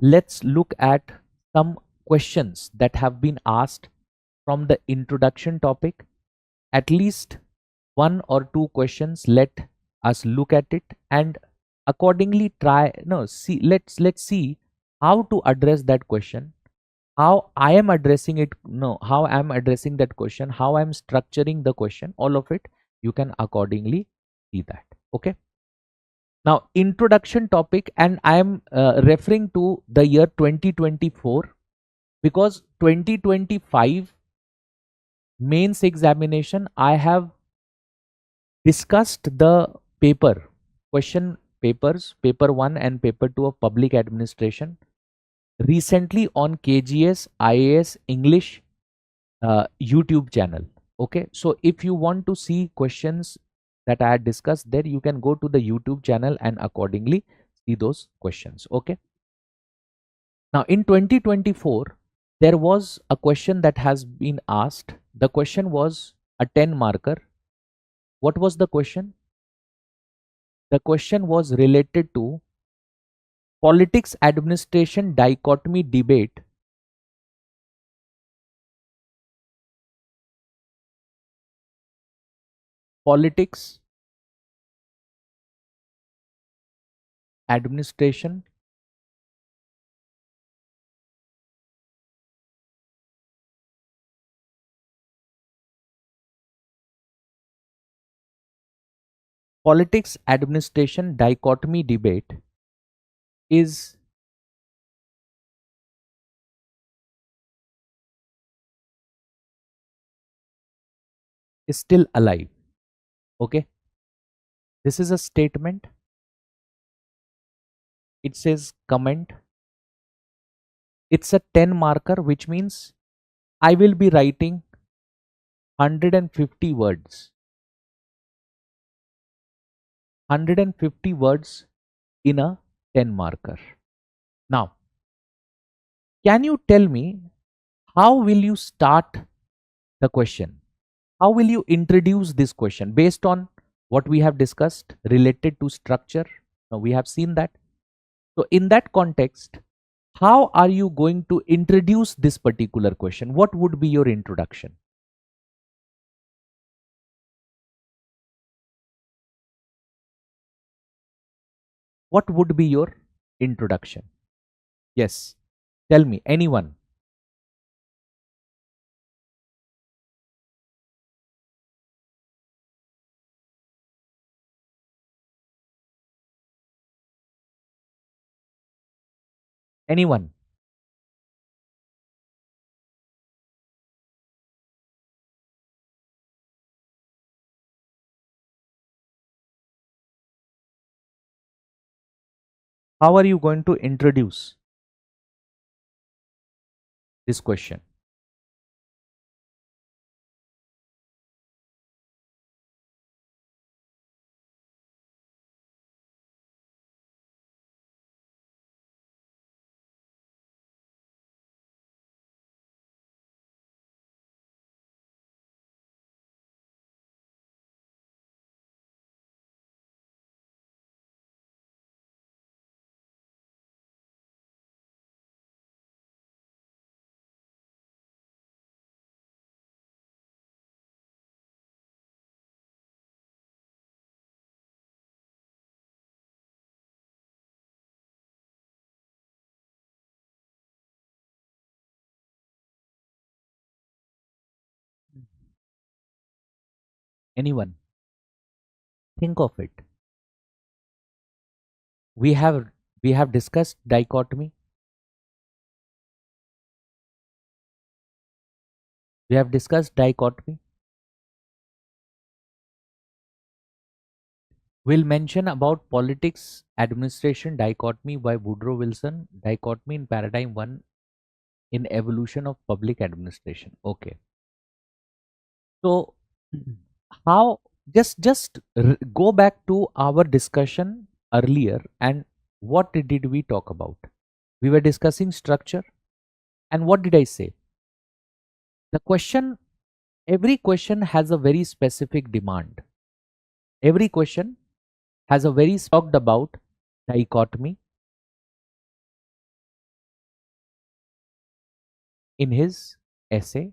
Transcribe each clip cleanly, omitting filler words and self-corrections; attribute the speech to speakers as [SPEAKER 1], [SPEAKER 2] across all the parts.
[SPEAKER 1] let's look at some questions that have been asked from the introduction topic. At least one or two questions, let us look at it and accordingly try, no, see, let's see how to address that question, how I am addressing it, no, how I am addressing that question, how I am structuring the question, all of it you can accordingly see that. Okay. Now, introduction topic, and I am referring to the year 2024 because 2025 mains examination, I have discussed the question papers, paper 1 and paper 2 of public administration recently on KGS IAS English YouTube channel. Okay, so if you want to see questions that I had discussed there, you can go to the YouTube channel and accordingly see those questions. Okay. Now in 2024, there was a question that has been asked. The question was a 10 marker. What was the question? The question was related to politics administration dichotomy debate. Politics administration dichotomy debate is still alive. Okay, this is a statement. It says comment. It's a 10 marker, which means I will be writing 150 words. 150 words in a 10 marker. Now, can you tell me how will you start the question? How will you introduce this question based on what we have discussed related to structure? Now, we have seen that. So, in that context, how are you going to introduce this particular question? What would be your introduction? What would be your introduction? Yes, tell me, anyone. Anyone? How are you going to introduce this question? Anyone? Think of it. We have discussed dichotomy. We have discussed dichotomy. We'll mention about politics administration dichotomy by Woodrow Wilson, dichotomy in paradigm 1 in evolution of public administration. Okay. So how, just go back to our discussion earlier, and what did we talk about? We were discussing structure, and what did I say? The question, every question has a very specific demand. Every question has a very talked about dichotomy. in his essay,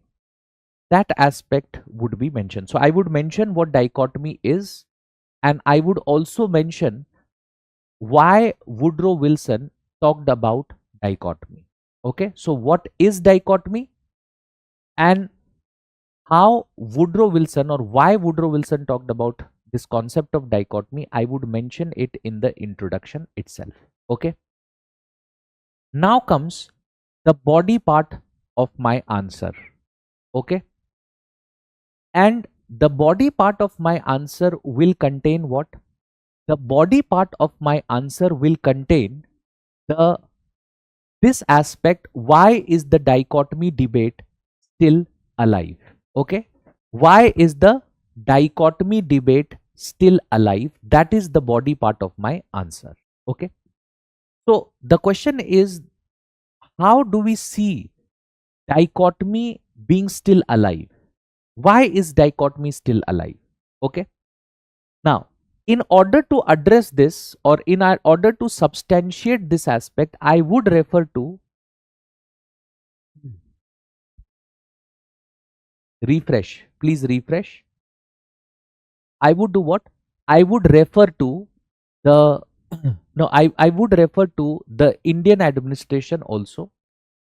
[SPEAKER 1] that aspect would be mentioned. So I would mention what dichotomy is, and I would also mention why Woodrow Wilson talked about dichotomy. Okay, so what is dichotomy and how Woodrow Wilson, or why Woodrow Wilson talked about this concept of dichotomy, I would mention it in the introduction itself. Okay, now comes the body part of my answer. Okay, and the body part of my answer will contain what? The body part of my answer will contain the this aspect, why is the dichotomy debate still alive? Okay, why is the dichotomy debate still alive? That is the body part of my answer. Okay, so the question is, how do we see dichotomy being still alive? Why is dichotomy still alive? Okay, now in order to address this, or in order to substantiate this aspect, I would refer to refresh. Please refresh. I would do what? I would refer to the no, I would refer to the Indian administration also,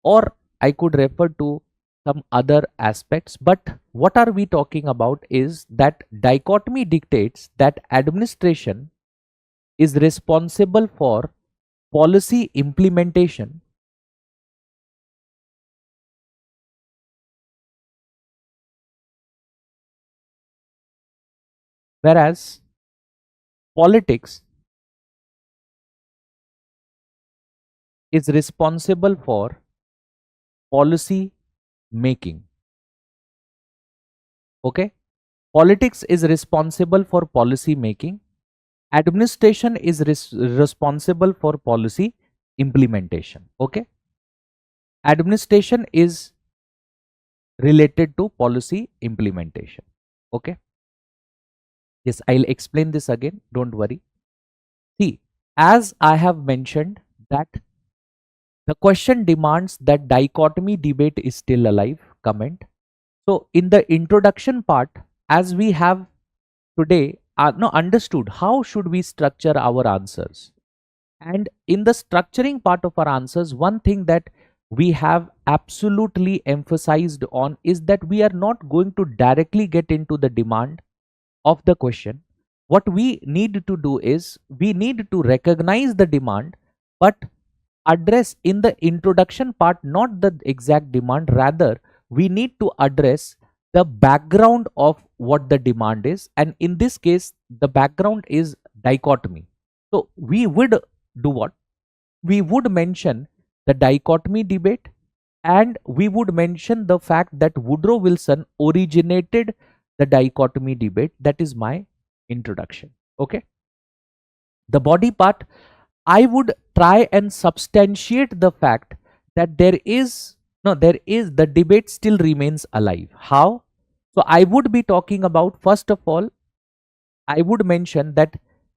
[SPEAKER 1] or I could refer to some other aspects. But what are we talking about is that dichotomy dictates that administration is responsible for policy implementation, whereas politics is responsible for policy making. Okay, politics is responsible for policy making, administration is responsible for policy implementation. Okay, administration is related to policy implementation. Okay, yes, I'll explain this again, don't worry. See, as I have mentioned that the question demands that dichotomy debate is still alive. Comment. So in the introduction part, as we have today no understood how should we structure our answers, and in the structuring part of our answers, one thing that we have absolutely emphasized on is that we are not going to directly get into the demand of the question. What we need to do is we need to recognize the demand, but address in the introduction part not the exact demand, rather we need to address the background of what the demand is, and in this case the background is dichotomy. So we would do what? We would mention the dichotomy debate, and we would mention the fact that Woodrow Wilson originated the dichotomy debate. That is my introduction. Okay, the body part, I would try and substantiate the fact that there is the debate still remains alive. How? So I would be talking about, first of all, I would mention that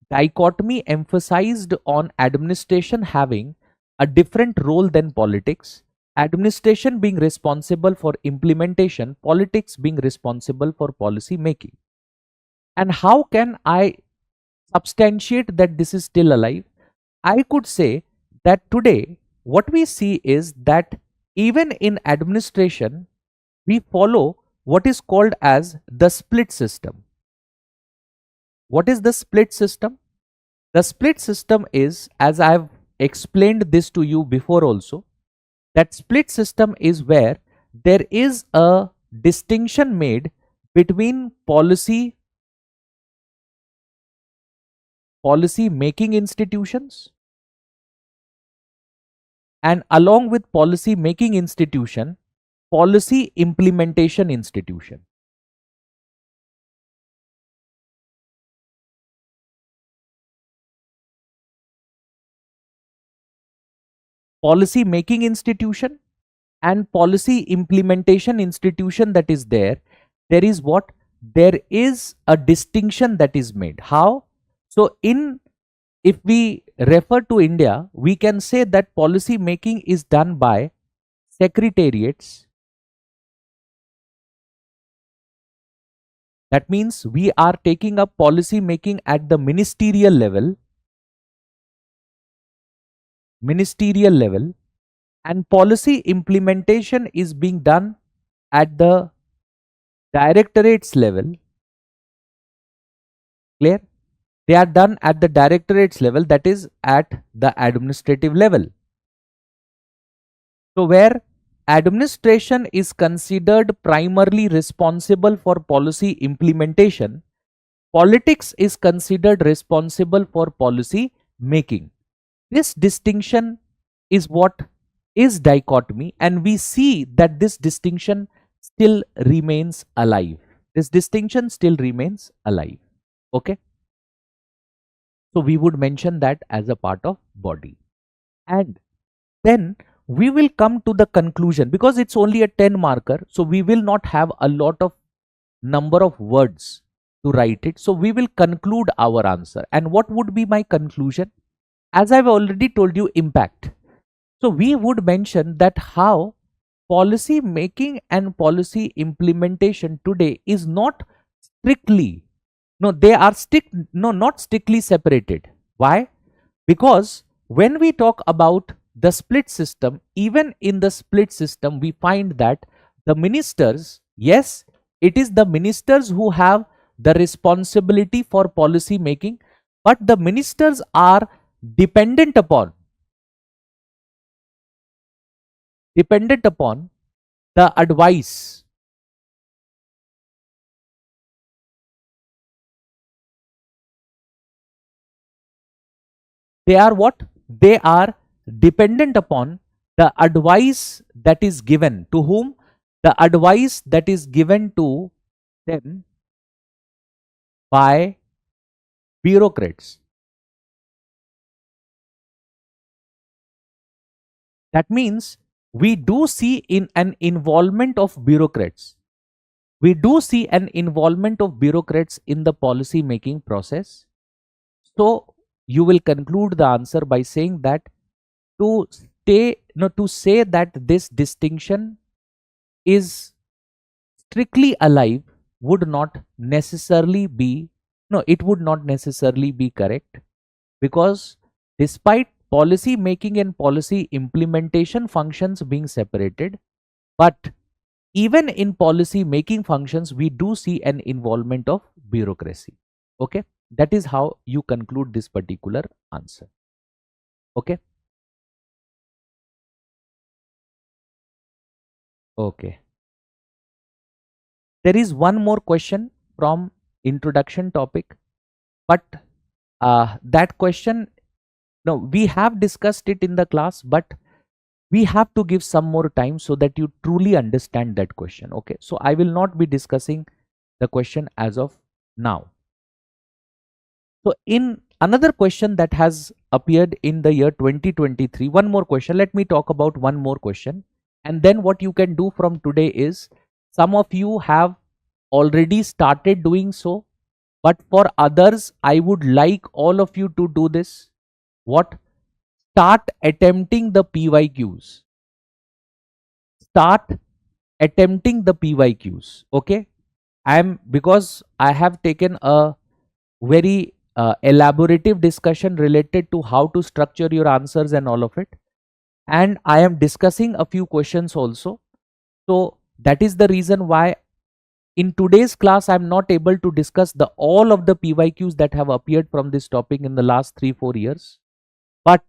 [SPEAKER 1] dichotomy emphasized on administration having a different role than politics, administration being responsible for implementation, politics being responsible for policy making. And how can I substantiate that this is still alive? I could say that today what we see is that even in administration, we follow what is called as the split system. What is the split system? The split system is, as I have explained this to you before also, that split system is where there is a distinction made between policy making institutions, and along with policy making institution, policy implementation institution. Policy making institution and policy implementation institution that is there is what? There is a distinction that is made. How? So if we refer to India, we can say that policy making is done by secretariats That means we are taking up policy making at the ministerial level, and policy implementation is being done at the directorates level. Clear? They are done at the directorates level, that is at the administrative level. So where administration is considered primarily responsible for policy implementation, politics is considered responsible for policy making. This distinction is what is dichotomy, and we see that this distinction still remains alive. This distinction still remains alive. Okay. So we would mention that as a part of body. And then we will come to the conclusion, because it's only a 10 marker. So we will not have a lot of number of words to write it. So we will conclude our answer. And what would be my conclusion? As I've already told you, impact. So we would mention that how policy making and policy implementation today is not strictly, no, they are not strictly separated. Why? Because when we talk about the split system, even in the split system, we find that the ministers, yes, it is the ministers who have the responsibility for policy making, but the ministers are dependent upon the advice. They are what? They are dependent upon the advice that is given to whom? The advice that is given to them by bureaucrats. That means we do see in an involvement of bureaucrats. We do see an involvement of bureaucrats in the policy making process. So you will conclude the answer by saying that to say that this distinction is strictly alive would not necessarily be, no, it would not necessarily be correct, because despite policy making and policy implementation functions being separated, but even in policy making functions we do see an involvement of bureaucracy. Okay, that is how you conclude this particular answer. Okay. Okay. There is one more question from introduction topic, but that question, no, we have discussed it in the class, but we have to give some more time so that you truly understand that question. Okay, so I will not be discussing the question as of now. So in another question that has appeared in the year 2023, one more question, let me talk about one more question, and then what you can do from today is, some of you have already started doing so, but for others I would like all of you to do this. What? Start attempting the PYQs. Start attempting the PYQs. Okay, because I have taken a very elaborative discussion related to how to structure your answers and all of it, and I am discussing a few questions also. So that is the reason why in today's class I'm not able to discuss the all of the PYQs that have appeared from this topic in the last 3-4 years. But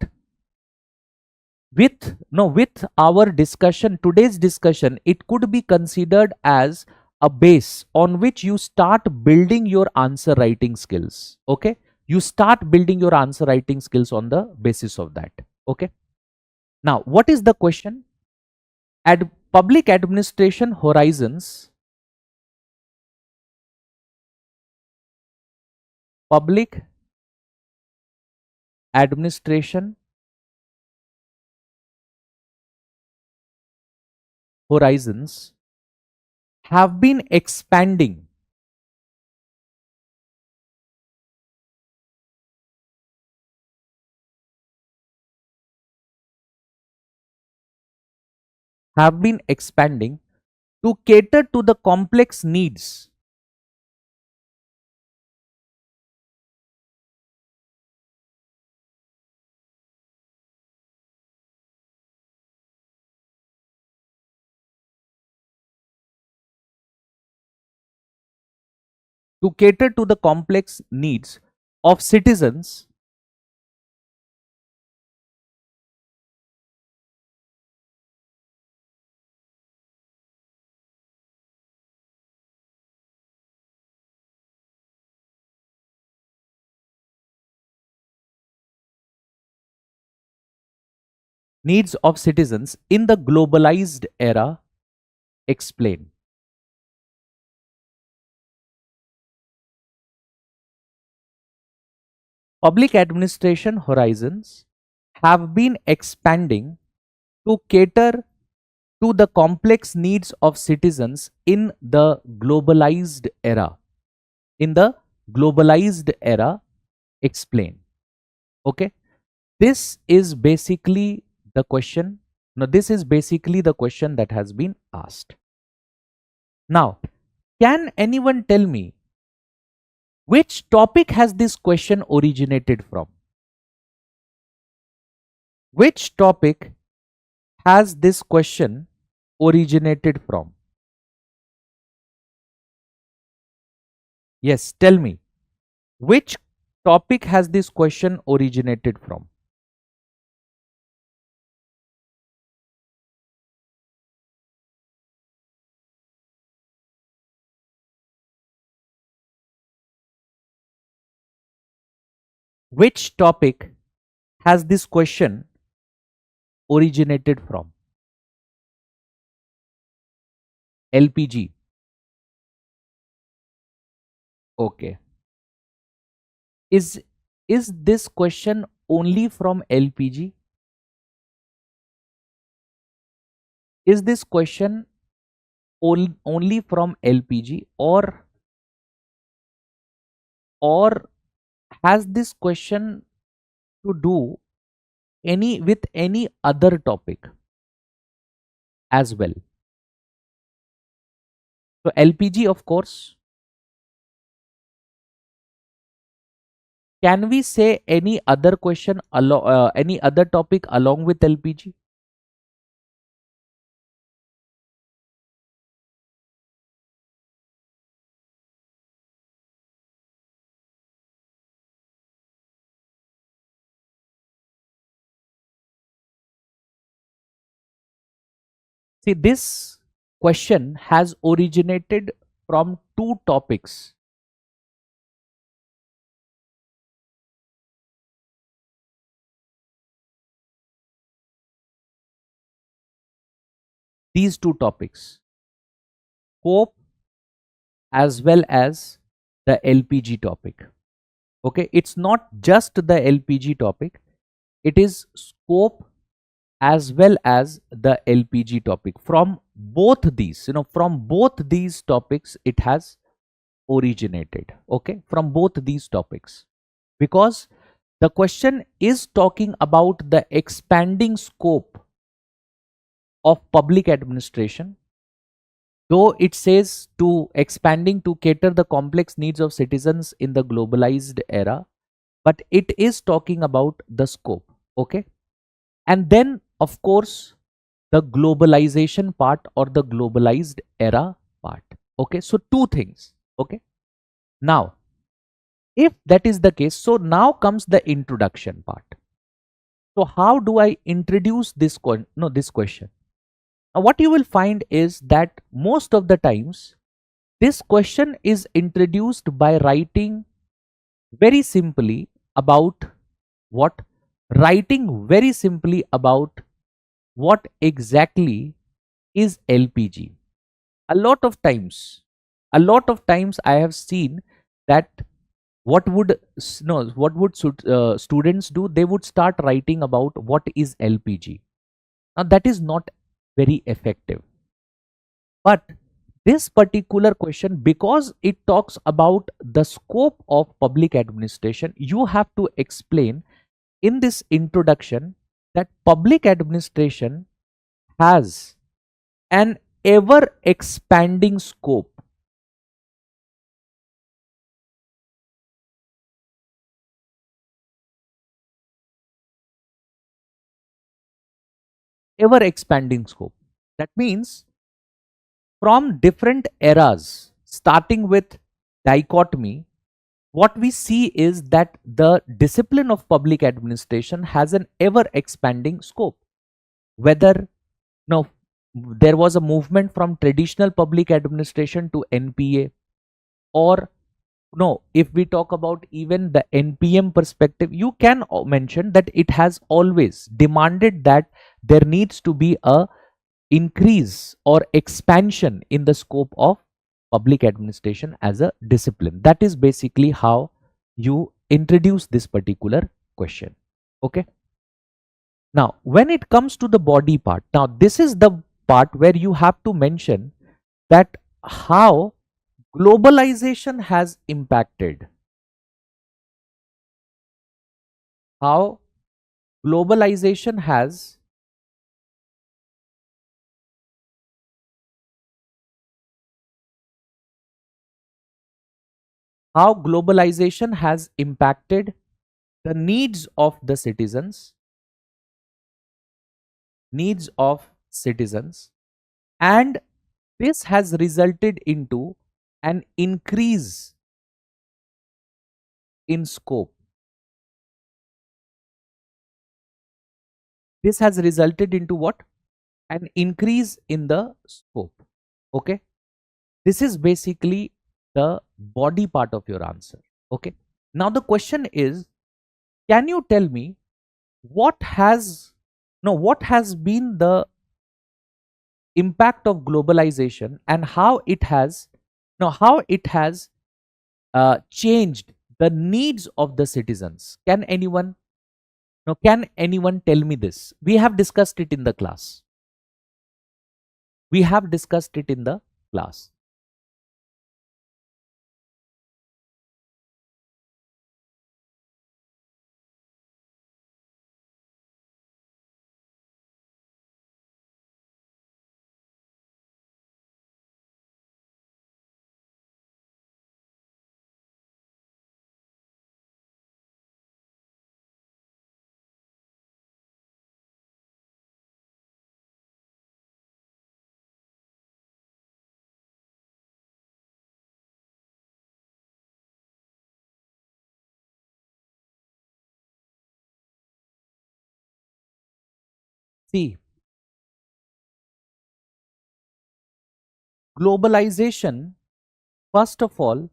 [SPEAKER 1] with our discussion, today's discussion, it could be considered as a base on which you start building your answer writing skills. Okay, you start building your answer writing skills on the basis of that. Okay, now what is the question? Public administration horizons, public administration horizons have been expanding to cater to the complex needs to cater to the complex needs of citizens in the globalized era. Explain. Public administration horizons have been expanding to cater to the complex needs of citizens in the globalized era. In the globalized era, explain. Okay, this is basically the question. Now, this is basically the question that has been asked. Now, can anyone tell me which topic has this question originated from? Which topic has this question originated from? Yes, tell me. Which topic has this question originated from? Which topic has this question originated from? LPG. Okay. Is this question only from LPG? Is this question only from LPG, or has this question to do any other topic as well? So LPG, of course. Can we say any other question any other topic along with LPG? See, this question has originated from two topics. These two topics, scope as well as the LPG topic. Okay, it's not just the LPG topic, it is scope as well as the LPG topic. From both these, from both these topics, it has originated. Okay, from both these topics, because the question is talking about the expanding scope of public administration, though it says to expanding to cater the complex needs of citizens in the globalized era, but it is talking about the scope. Okay, and then of course the globalization part or the globalized era part. Okay, so two things. Okay, now if that is the case, so now comes the introduction part. So how do I introduce this this question? Now what you will find is that most of the times this question is introduced by writing very simply about what? Writing very simply about what exactly is LPG. A lot of times, I have seen that what would students do? They would start writing about what is LPG. Now that is not very effective. But this particular question, because it talks about the scope of public administration, you have to explain in this introduction that public administration has an ever expanding scope. Ever expanding scope. That means from different eras, starting with dichotomy, what we see is that the discipline of public administration has an ever expanding scope. Whether no, there was a movement from traditional public administration to NPA, or no, if we talk about even the NPM perspective, you can mention that it has always demanded that there needs to be a increase or expansion in the scope of public administration as a discipline. That is basically how you introduce this particular question. Okay. Now, when it comes to the body part, now this is the part where you have to mention that how globalization has impacted, how globalization has impacted the needs of citizens, and this has resulted into an increase in scope. This has resulted into what? An increase in the scope. Okay. This is basically the body part of your answer. Okay. Now the question is, can you tell me what has been the impact of globalization, and how it has changed the needs of the citizens? Can anyone tell me this? We have discussed it in the class. See, globalization, first of all,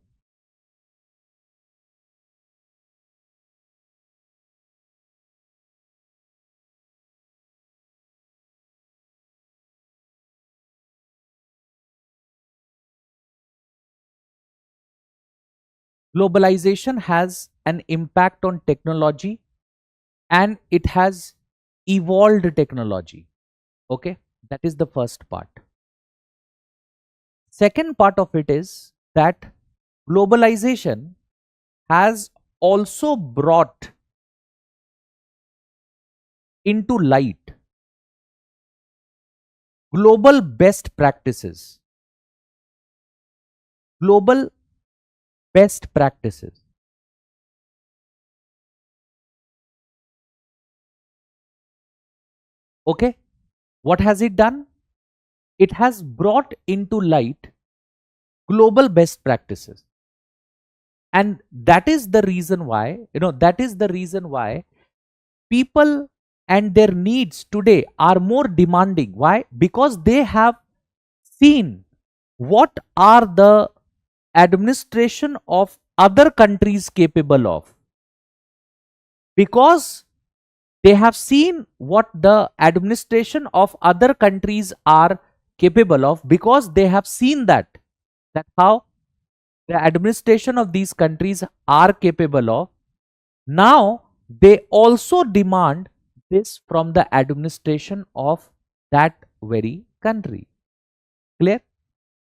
[SPEAKER 1] globalization has an impact on technology, and it has evolved technology. Okay, that is the first part. Second part of it is that globalization has also brought into light global best practices. Global best practices. Okay, what has it done? It has brought into light global best practices. And that is the reason why, people and their needs today are more demanding. Why? Because they have seen what are the administration of other countries capable of. Because they have seen what the administration of other countries are capable of, because they have seen that how the administration of these countries are capable of. Now they also demand this from the administration of that very country. Clear?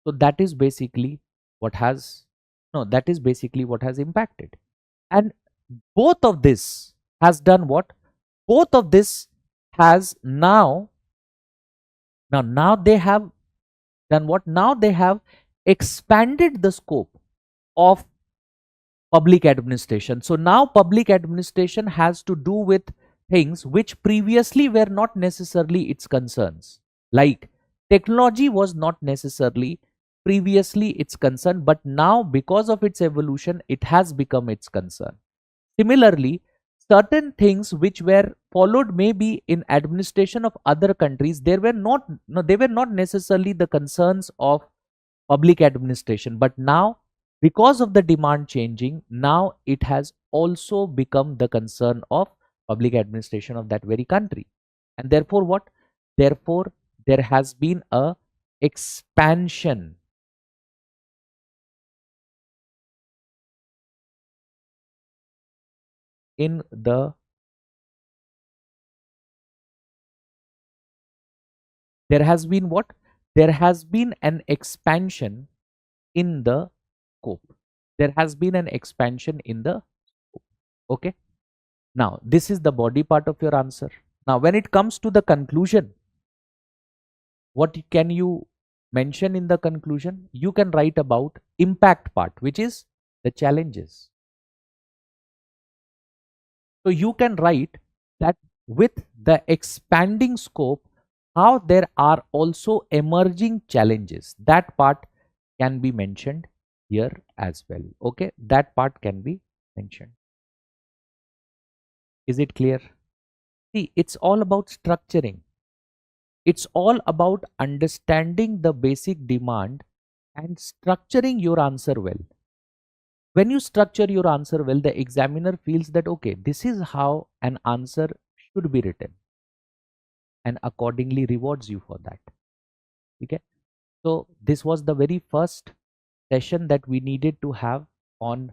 [SPEAKER 1] So that is basically what has impacted. And both of this has done what? Both of this has now they have done what? Now they have expanded the scope of public administration. So now public administration has to do with things which previously were not necessarily its concerns. Like technology was not necessarily previously its concern, but now because of its evolution, it has become its concern. Similarly, certain things which were followed maybe in administration of other countries, they were not, no, they were not necessarily the concerns of public administration, but now because of the demand changing, now it has also become the concern of public administration of that very country. And therefore what? Therefore there has been a expansion in the there has been what? There has been an expansion in the scope. There has been an expansion in the scope. Okay. Now, this is the body part of your answer. Now, when it comes to the conclusion, what can you mention in the conclusion? You can write about impact part, which is the challenges. So, you can write that with the expanding scope, how there are also emerging challenges. That part can be mentioned here as well. Okay, that part can be mentioned. Is it clear? See, it's all about structuring. It's all about understanding the basic demand and structuring your answer well. When you structure your answer well, the examiner feels that, okay, this is how an answer should be written, and accordingly rewards you for that. Okay. So this was the very first session that we needed to have on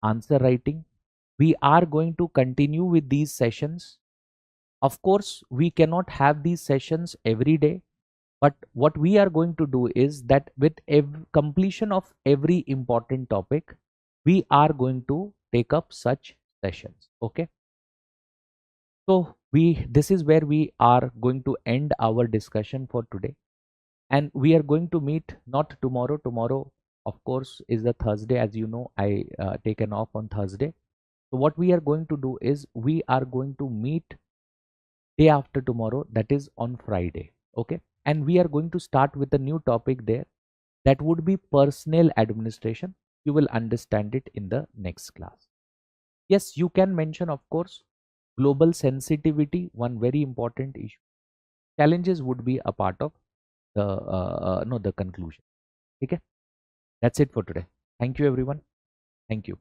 [SPEAKER 1] answer writing. We are going to continue with these sessions. Of course, we cannot have these sessions every day, but what we are going to do is that with completion of every important topic, we are going to take up such sessions. Okay. So this is where we are going to end our discussion for today. And we are going to meet not tomorrow. Tomorrow, of course, is the Thursday. As you know, I taken off on Thursday. So what we are going to do is we are going to meet day after tomorrow, that is on Friday. Okay. And we are going to start with a new topic there, that would be personnel administration. You will understand it in the next class. Yes, you can mention, of course, global sensitivity, one very important issue. Challenges would be a part of the no the conclusion. Okay, that's it for today. Thank you everyone. Thank you.